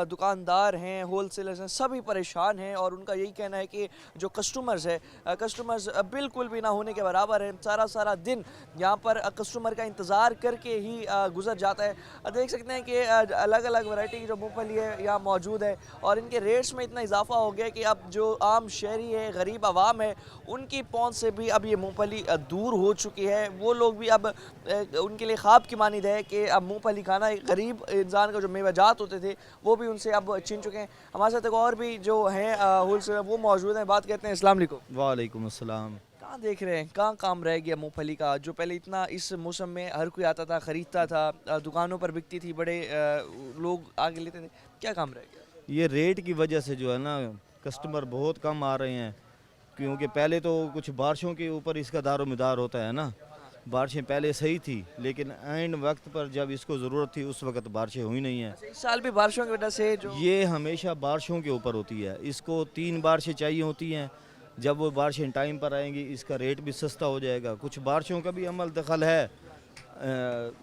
दुकानदार हैं, होलसेलर्स हैं, सभी परेशान हैं और उनका यही कहना है कि जो कस्टमर्स है कस्टमर्स बिल्कुल भी ना होने के बराबर है। सारा दिन यहाँ पर कस्टमर का इंतज़ार करके ही गुजर जाता है। देख सकते हैं कि अलग अलग वैरायटी की जो मूँगफली है यहाँ मौजूद है और इनके रेट्स में इतना इजाफा हो गया कि अब जो आम शहरी है, गरीब आवाम है, उनकी पहुँच से भी अब ये मूँगफली दूर हो चुकी है। वो लोग भी अब उनके लिए ख्वाब की मानिद है कि अब मूँगफली खाना एक गरीब इंसान का जो मेवाजात होते थे वो भी उनसे अब छिन चुके हैं। हमारे साथ एक और भी जो हैं होलसेलर वो मौजूद हैं, बात करते हैं। अस्सलाम वालेकुम। वालेकुम अस्सलाम। कहाँ देख रहे हैं, कहाँ काम रह गया मूँगफली का? जो पहले इतना इस मौसम में हर कोई आता था, ख़रीदता था, दुकानों पर बिकती थी, बड़े लोग आगे लेते थे, क्या काम रह गया? ये रेट की वजह से जो है ना कस्टमर बहुत कम आ रहे हैं, क्योंकि पहले तो कुछ बारिशों के ऊपर इसका दारोमदार होता है ना। बारिशें पहले सही थी लेकिन एंड वक्त पर जब इसको ज़रूरत थी उस वक्त बारिशें हुई नहीं हैं। इस साल भी बारिशों की वजह से जो ये हमेशा बारिशों के ऊपर होती है, इसको 3 बारिशें चाहिए होती हैं। जब वो बारिशें टाइम पर आएंगी इसका रेट भी सस्ता हो जाएगा। कुछ बारिशों का भी अमल दखल है,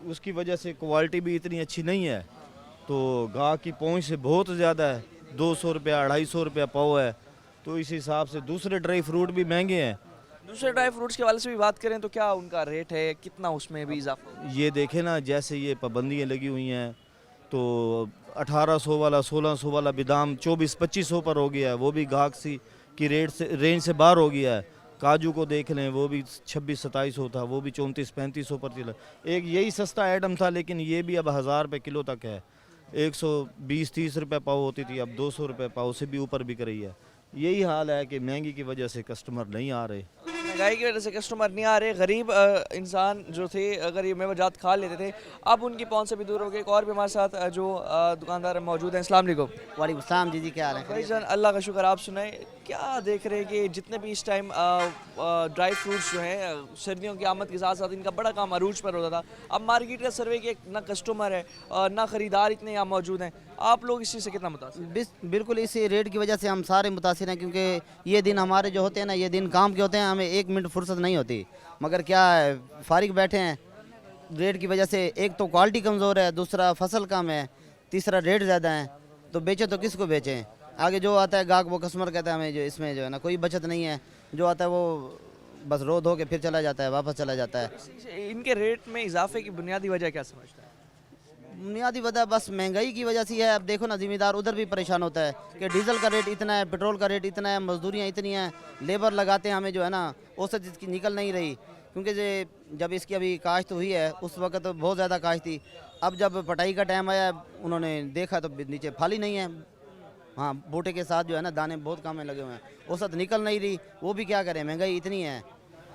उसकी वजह से क्वालिटी भी इतनी अच्छी नहीं है, तो गाहक की पहुंच से बहुत ज़्यादा है। 200 रुपया 250 रुपया पाव है, तो इस हिसाब से दूसरे ड्राई फ्रूट भी महंगे हैं। दूसरे ड्राई फ्रूट्स के हवाले से भी बात करें तो क्या उनका रेट है, कितना उसमें भी इजाफा? ये देखें ना, जैसे ये पाबंदियाँ लगी हुई हैं तो 1800 वाला 1600 वाला बादाम 2400-2500 पर हो गया है, वो भी गाहक सी की रेंज से बाहर हो गया है। काजू को देख लें, वो भी 2600-2700 था, वो भी 3400-3500 पर चला। एक यही सस्ता आइटम था लेकिन ये भी अब 1000 रुपये किलो तक है। 120-30 रुपये पाव होती थी, अब 200 रुपये पाव से भी ऊपर बिक रही है। यही हाल है कि महंगी की वजह से कस्टमर नहीं आ रहे। महंगाई की वजह से कस्टमर नहीं आ रहे, गरीब इंसान जो थे अगर ये मेवाजात खा लेते थे अब उनकी पहुंच से भी दूर हो गए। एक और भी हमारे साथ जो दुकानदार मौजूद हैं। अस्सलाम वालेकुम। वालेकुम सलाम जी, क्या हाल है? भाईजान अल्लाह का शुक्र, आप सुनाए क्या देख रहे हैं कि जितने भी इस टाइम ड्राई फ्रूट्स जो हैं सर्दियों की आमद के साथ साथ इनका बड़ा काम अरूज पर होता था, अब मार्केट का सर्वे कि ना कस्टमर है ना ख़रीदार इतने यहाँ मौजूद हैं, आप लोग इस चीज़ से कितना मुतासिर? बिल्कुल इसी रेट की वजह से हम सारे मुतासिर हैं, क्योंकि ये दिन हमारे जो होते हैं ना, ये दिन काम के होते हैं, हमें 1 मिनट फुर्सत नहीं होती। मगर क्या है, फारिग बैठे हैं रेट की वजह से। एक तो क्वालिटी कमज़ोर है, दूसरा फसल कम है, तीसरा रेट ज़्यादा है, तो बेचें तो किसको बेचें? आगे जो आता है गाहक वो कस्टमर कहता है हमें जो इसमें जो है ना कोई बचत नहीं है। जो आता है वो बस रो धो के फिर चला जाता है, वापस चला जाता है। इनके रेट में इजाफे की बुनियादी वजह क्या समझता है? बुनियादी वजह बस महंगाई की वजह से है। अब देखो ना, ज़िम्मेदार उधर भी परेशान होता है कि डीजल का रेट इतना है, पेट्रोल का रेट इतना है, मजदूरियाँ इतनी हैं, लेबर लगाते हैं, हमें जो है ना औसत इसकी निकल नहीं रही। क्योंकि जब इसकी अभी काश्त हुई है उस वक्त तो बहुत ज़्यादा काश्त थी। अब जब पटाई का टाइम आया उन्होंने देखा तो नीचे फाली नहीं है। हाँ, बूटे के साथ जो है ना दाने बहुत कम लगे हुए हैं, औसत निकल नहीं रही। वो भी क्या करें, महंगाई इतनी है।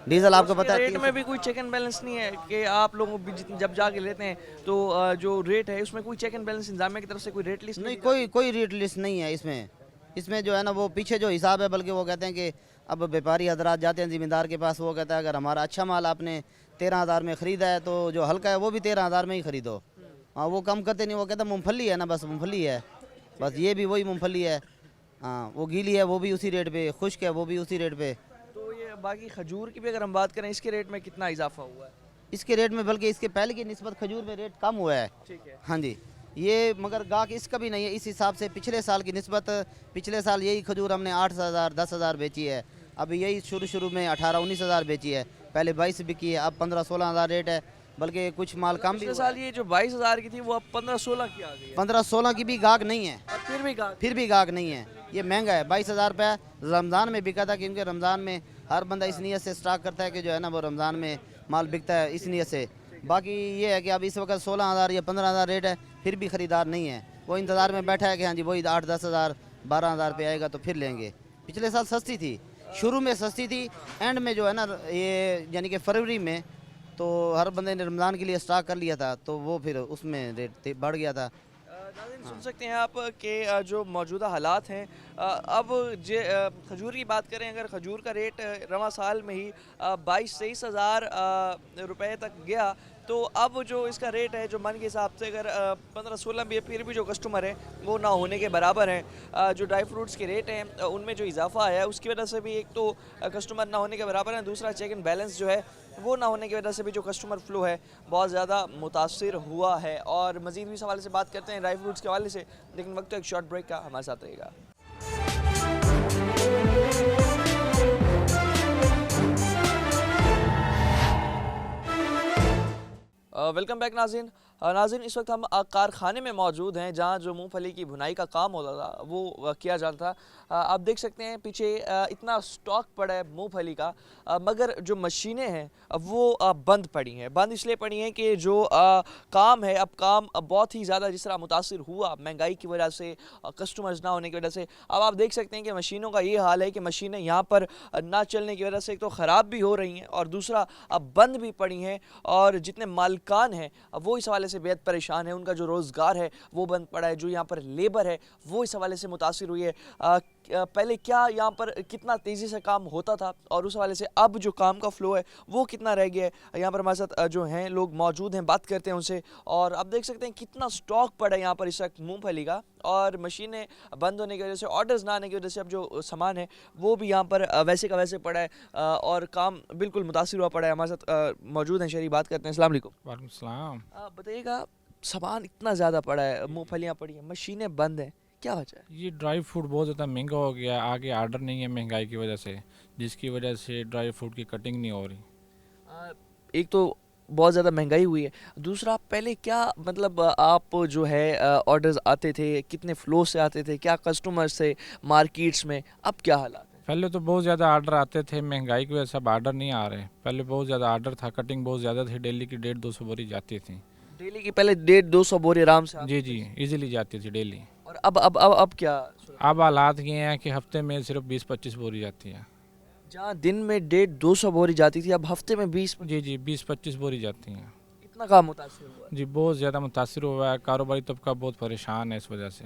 डीजल आपको पता है रेट में भी कोई चेक एंड बैलेंस नहीं है कि आप लोगों भी जब जाके लेते हैं तो जो रेट है उसमें कोई चेक एंड बैलेंस इंतजामिया की तरफ से कोई रेट लिस्ट नहीं, कोई रेट लिस्ट नहीं है इसमें जो है ना वो पीछे जो हिसाब है, बल्कि वो कहते हैं कि अब व्यापारी हजरात जाते हैं ज़िम्मेदार के पास, वो कहता है अगर हमारा अच्छा माल आपने 13,000 में ख़रीदा है तो जो हल्का है वो भी 13,000 में ही ख़रीदो। हाँ, वो कम करते नहीं, वो कहता मूँगफली है ना, बस मूँगफली है, बस ये भी वही मूँगफली है। हाँ, वो गीली है वो भी उसी रेट पे, खुश्क है वो भी उसी रेट पे। तो ये बाकी खजूर की भी अगर हम बात करें, इसके रेट में कितना इजाफा हुआ है? इसके रेट में बल्कि इसके पहले की निस्बत खजूर में रेट कम हुआ है। ठीक है। हाँ जी, ये मगर गाहक इसका भी नहीं है इस हिसाब से। पिछले साल की निस्बत पिछले साल यही खजूर हमने 8,000 10,000 बेची है, अभी यही शुरू में 18-19 हज़ार बेची है, पहले 22 बिकी है, अब 15-16 हज़ार रेट है, बल्कि कुछ माल कम भी। पिछले साल ये जो 22,000 की थी वो अब 15-16 की आ गई है। 15-16 की भी गाहक नहीं है, और फिर भी गाहक नहीं है। ये महंगा है, 22,000 रुपये रमज़ान में बिका था, क्योंकि रमज़ान में हर बंदा इस नीयत से स्टॉक करता है कि जो है ना वो रमज़ान में माल बिकता है, इस नीयत से। बाकी ये है कि अब इस वक्त 16,000 या 15,000 रेट है, फिर भी ख़रीदार नहीं है। वो इंतज़ार में बैठा है कि हाँ जी वही 8-10 हज़ार 12,000 पे आएगा तो फिर लेंगे। पिछले साल सस्ती थी, शुरू में सस्ती थी, एंड में जो है ना ये यानी कि फरवरी में तो हर बंदे ने रमज़ान के लिए स्टॉक कर लिया था, तो वो फिर उसमें रेट बढ़ गया था। सुन सकते हैं आप कि जो मौजूदा हालात हैं, अब खजूर की बात करें, अगर खजूर का रेट रवा साल में ही 22-23 हज़ार रुपये तक गया, तो अब जो इसका रेट है जो मन के हिसाब से अगर 15-16 भी है, फिर भी जो कस्टमर है वो ना होने के बराबर हैं। जो ड्राई फ्रूट्स के रेट हैं उनमें जो इजाफा आया है उसकी वजह से भी एक तो कस्टमर ना होने के बराबर है, दूसरा चेक एंड बैलेंस जो है वो ना होने की वजह से भी जो कस्टमर फ्लो है बहुत ज़्यादा मुतासिर हुआ है। और मज़ीद भी इस हवाले से बात करते हैं ड्राई फ्रूट्स के हवाले से, लेकिन वक्त तो एक शॉर्ट ब्रेक का, हमारे साथ रहिएगा। वेलकम बैक नाज़रीन। नाज़रीन, इस वक्त हम कारखाने में मौजूद हैं जहां जो मूंगफली की भुनाई का काम होता था वो किया जाता था। आप देख सकते हैं पीछे इतना स्टॉक पड़ा है मूंगफली का, मगर जो मशीनें हैं वो बंद पड़ी हैं। बंद इसलिए पड़ी हैं कि जो काम है, अब काम बहुत ही ज़्यादा जिस तरह मुतासिर हुआ महंगाई की वजह से, कस्टमर्स ना होने की वजह से। अब आप देख सकते हैं कि मशीनों का ये हाल है कि मशीनें यहाँ पर ना चलने की वजह से एक तो ख़राब भी हो रही हैं और दूसरा अब बंद भी पड़ी हैं। और जितने मालिकान हैं वो इस हवाले से बेहद परेशान है, उनका जो रोज़गार है वो बंद पड़ा है, जो यहाँ पर लेबर है वो इस हवाले से मुतासिर हुई है। पहले क्या यहाँ पर कितना तेज़ी से काम होता था और उस हवाले से अब जो काम का फ़्लो है वो कितना रह गया है। यहाँ पर हमारे साथ जो हैं लोग मौजूद हैं, बात करते हैं उनसे। और आप देख सकते हैं कितना स्टॉक पड़ा है यहाँ पर इस वक्त मूंगफली का, और मशीनें बंद होने की वजह से, ऑर्डर्स ना आने की वजह से अब जो सामान है वो भी यहाँ पर वैसे का वैसे पड़ा है और काम बिल्कुल मुतासिर हुआ पड़ा है। हमारे साथ मौजूद हैं शहरी, बात करते हैं। अस्सलाम वालेकुम। वालेकुम सलाम। बताइएगा, सामान इतना ज़्यादा पड़ा है, मूंगफलियाँ पड़ी हैं, मशीनें बंद हैं, क्या वजह है? ये ड्राई फ्रूट बहुत ज़्यादा महंगा हो गया है, आगे आर्डर नहीं है महंगाई की वजह से, जिसकी वजह से ड्राई फ्रूट की कटिंग नहीं हो रही। एक तो बहुत ज़्यादा महंगाई हुई है, दूसरा पहले क्या मतलब आप जो है ऑर्डर्स आते थे, कितने फ़्लो से आते थे, क्या कस्टमर्स थे मार्केट्स में, अब क्या हालात है? पहले तो बहुत ज़्यादा आर्डर आते थे, महंगाई की वजह से अब आर्डर नहीं आ रहे। पहले बहुत ज़्यादा आर्डर था, कटिंग बहुत ज़्यादा थी, डेली की 150-200 बोरी जाती थी। डेली की पहले 150-200 बोरी आराम से जी जी, इजीली जाती थी डेली। और अब क्या? अब हालात ये हैं कि हफ्ते में सिर्फ 20-25 बोरी जाती है। जहाँ दिन में 150-200 बोरी जाती थी, अब हफ्ते में 20, जी जी, 20-25 बोरी जाती हैं। इतना काम मुतासिर हुआ है। जी, बहुत ज़्यादा मुतासिर हुआ है, कारोबारी तबका बहुत परेशान है इस वजह से।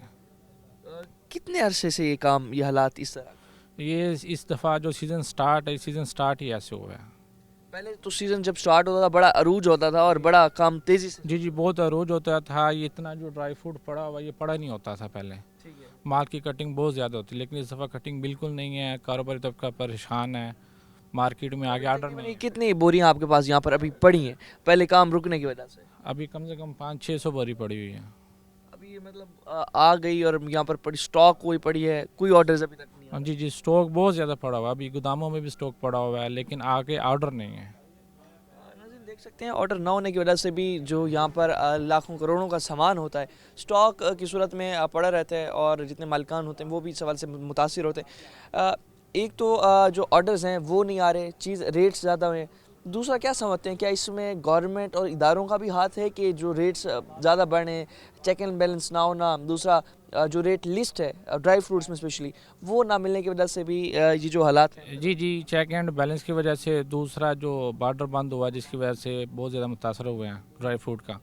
कितने अरसे से ये काम, ये हालात इस तरह? ये इस दफ़ा जो सीज़न स्टार्ट है, सीज़न स्टार्ट ही ऐसे हुआ है। पहले तो सीज़न जब स्टार्ट होता था बड़ा अरूज होता था और बड़ा काम तेज़ी से। जी जी, बहुत अरोज होता था। ये इतना जो ड्राई फ्रूट पड़ा हुआ ये पड़ा नहीं होता था पहले। ठीक है। माल की कटिंग बहुत ज़्यादा होती, लेकिन इस दफ़ा कटिंग बिल्कुल नहीं है, कारोबारी तबका परेशान है, मार्केट में आगे आर्डर नहीं है। कितनी बोरियां आपके पास यहाँ पर अभी पड़ी हैं पहले काम रुकने की वजह से? अभी कम से कम 500-600 बोरी पड़ी हुई है। अभी ये मतलब आ गई और यहाँ पर पड़ी, स्टॉक कोई पड़ी है, कोई ऑर्डर्स अभी तक नहीं हाँ जी जी, स्टॉक बहुत ज़्यादा पड़ा हुआ है, अभी गोदामों में भी स्टॉक पड़ा हुआ है, लेकिन आगे आर्डर नहीं है। नाज़रीन देख सकते हैं ऑर्डर ना होने की वजह से भी जो यहाँ पर लाखों करोड़ों का सामान होता है स्टॉक की सूरत में पड़ा रहता है, और जितने मालिकान होते हैं वो भी इस सवाल से मुतासिर होते हैं। एक तो जो ऑर्डर्स हैं वो नहीं आ रहे, चीज़ रेट्स ज़्यादा हुए। दूसरा क्या समझते हैं, क्या इसमें गवर्नमेंट और इदारों का भी हाथ है कि जो रेट्स ज़्यादा बढ़े, चेक एंड बैलेंस ना होना, दूसरा जो रेट लिस्ट है ड्राई फ्रूट्स में स्पेशली वो ना मिलने की वजह से भी ये जो हालात हैं? जी जी, चेक एंड बैलेंस की वजह से, दूसरा जो बॉर्डर बंद हुआ जिसकी वजह से बहुत ज़्यादा मुतासर हुए हैं ड्राई फ्रूट का।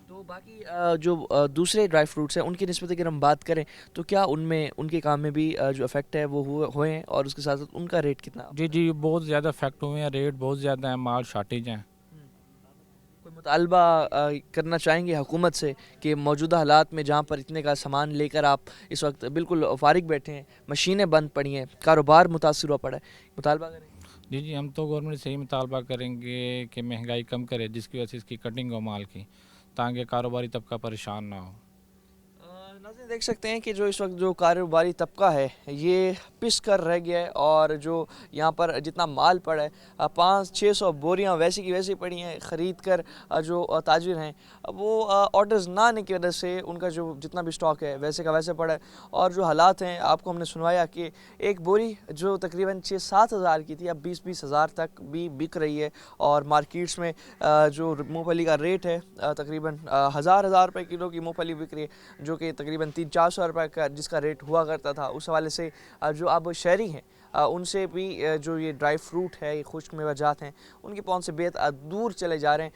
तो बाकी जो दूसरे ड्राई फ्रूट्स हैं उनकी निस्बत अगर हम बात करें तो क्या उनमें, उनके काम में भी जो इफेक्ट है वो हुए हैं, और उसके साथ साथ उनका रेट कितना? जी जी, बहुत ज़्यादा इफेक्ट हुए हैं, रेट बहुत ज़्यादा है, माल शार्टेज हैं। कोई मुतालबा करना चाहेंगे हुकूमत से कि मौजूदा हालात में जहाँ पर इतने का सामान लेकर आप इस वक्त बिल्कुल फारिग बैठे हैं, मशीनें बंद पड़ी हैं, कारोबार मुतासिर हुआ पड़ा है, मुतालबा करें? जी जी, हम तो गवर्नमेंट से ही मुतालबा करेंगे कि महंगाई कम करे, जिसकी वजह से इसकी कटिंग हो माल की, ताकि कारोबारी तबका परेशान ना हो। नाज़रीन देख सकते हैं कि जो इस वक्त जो कारोबारी तबका है ये पिस कर रह गया है, और जो यहाँ पर जितना माल पड़ा है 500-600 बोरियाँ वैसी की वैसी पड़ी हैं, ख़रीद कर जो ताजिर हैं वो ऑर्डर्स ना आने की वजह से उनका जो जितना भी स्टॉक है वैसे का वैसे पड़ा है। और जो हालात हैं आपको हमने सुनवाया कि एक बोरी जो तकरीबन 6-7 हज़ार की थी अब 20-20 हज़ार तक भी बिक रही है, और मार्केट्स में जो मूँगफली का रेट है तकरीबन हज़ार रुपये किलो की मूँगफली बिक रही है, जो कि तकरीबन 300-400 रुपये का जिसका रेट हुआ करता था। उस हवाले से जो अब शहरी हैं उनसे भी जो ये ड्राई फ्रूट है, ये खुश्क मेवाजात हैं, उनकी पहुंच से बेहद दूर चले जा रहे हैं।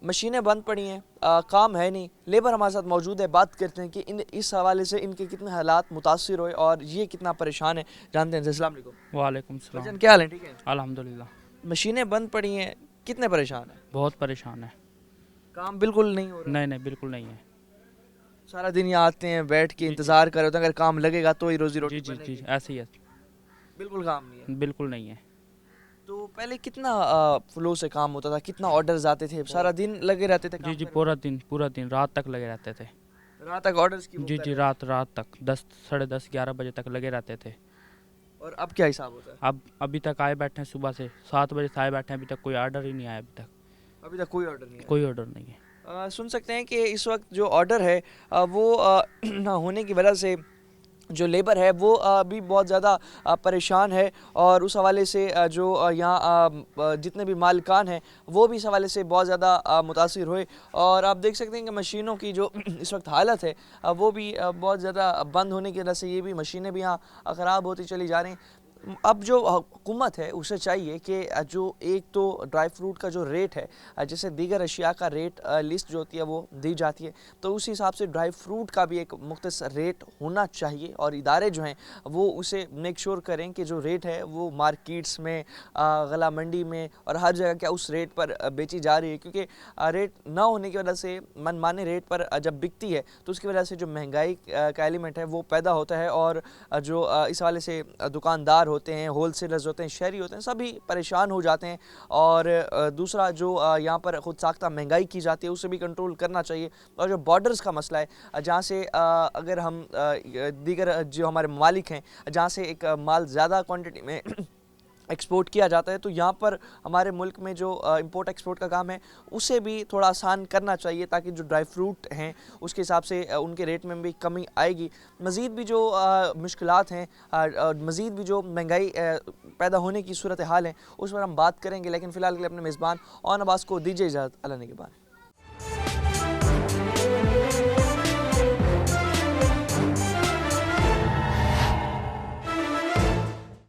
मशीनें बंद पड़ी हैं, काम है नहीं, लेबर हमारे साथ मौजूद है, बात करते हैं कि इस हवाले से इनके कितने हालात मुतासिर हुए और ये कितना परेशान है, जानते हैं। अस्सलाम वालेकुम। वालेकुम सलाम। भाईजान क्या हाल है? ठीक है अल्हम्दुलिल्लाह। मशीनें बंद पड़ी हैं, कितने परेशान हैं? बहुत परेशान है। काम बिल्कुल नहीं हो रहा? नहीं नहीं, बिल्कुल नहीं है। सारा दिन यहाँ आते हैं, बैठ के इंतज़ार कर रहे होते हैं, अगर काम लगेगा तो ही रोजी रोटी जी जी जी, बनेगी। ऐसे ही है, बिल्कुल काम नहीं है। बिल्कुल नहीं है। तो पहले कितना फ्लो से काम होता था, कितना ऑर्डर्स आते थे, सारा दिन लगे रहते थे काम जी करने पूरा दिन रात तक लगे रहते थे। में? रात तक ऑर्डर्स की वो जी कर जी रहे रात रात तक 10 साढ़े 10 11 बजे तक लगे रहते थे। थे। और अब क्या हिसाब होता है? अब अभी तक आए बैठे हैं, सुबह से 7 बजे से आए बैठे हैं, अभी तक कोई ऑर्डर ही नहीं आया। अभी तक कोई ऑर्डर नहीं है। कोई ऑर्डर नहीं है। सुन सकते हैं कि इस वक्त जो ऑर्डर है वो ना होने की वजह से जो लेबर है वो भी बहुत ज़्यादा परेशान है, और उस हवाले से जो यहाँ जितने भी मालिकान हैं वो भी इस हवाले से बहुत ज़्यादा मुतासिर हुए। और आप देख सकते हैं कि मशीनों की जो इस वक्त हालत है वो भी बहुत ज़्यादा बंद होने की वजह से ये भी मशीनें भी यहाँ ख़राब होती चली जा रही हैं। अब जो हुकूमत है उसे चाहिए कि जो एक तो ड्राई फ्रूट का जो रेट है, जैसे दीगर अशिया का रेट लिस्ट जो होती है वो दी जाती है, तो उस हिसाब से ड्राई फ्रूट का भी एक मुख्तसर रेट होना चाहिए, और इदारे जो हैं वो उसे मेक श्योर करें कि जो रेट है वो मार्केट्स में, गला मंडी में और हर जगह क्या उस रेट पर बेची जा रही है। क्योंकि रेट ना होने की वजह से, मनमाने रेट पर जब बिकती है तो उसकी वजह से जो महंगाई का एलिमेंट है वो पैदा होता है, और जो इस वाले से दुकानदार होते हैं, होलसेलर्स होते हैं, शहरी होते हैं, सभी परेशान हो जाते हैं। और दूसरा जो यहाँ पर खुद साख्ता महंगाई की जाती है उसे भी कंट्रोल करना चाहिए। और जो बॉर्डर्स का मसला है, जहाँ से अगर हम दीगर जो हमारे ममालिक हैं जहाँ से एक माल ज़्यादा क्वांटिटी में एक्सपोर्ट किया जाता है, तो यहाँ पर हमारे मुल्क में जो इंपोर्ट एक्सपोर्ट का काम है उसे भी थोड़ा आसान करना चाहिए, ताकि जो ड्राई फ्रूट हैं उसके हिसाब से उनके रेट में भी कमी आएगी। मज़ीद भी जो मुश्किलात हैं, मज़ीद भी जो महंगाई पैदा होने की सूरत हाल है उस पर हम बात करेंगे, लेकिन फ़िलहाल के लिए अपने मेज़बान और अब्बास को दीजिए इजाज़त। अल्लाह ने के बाद।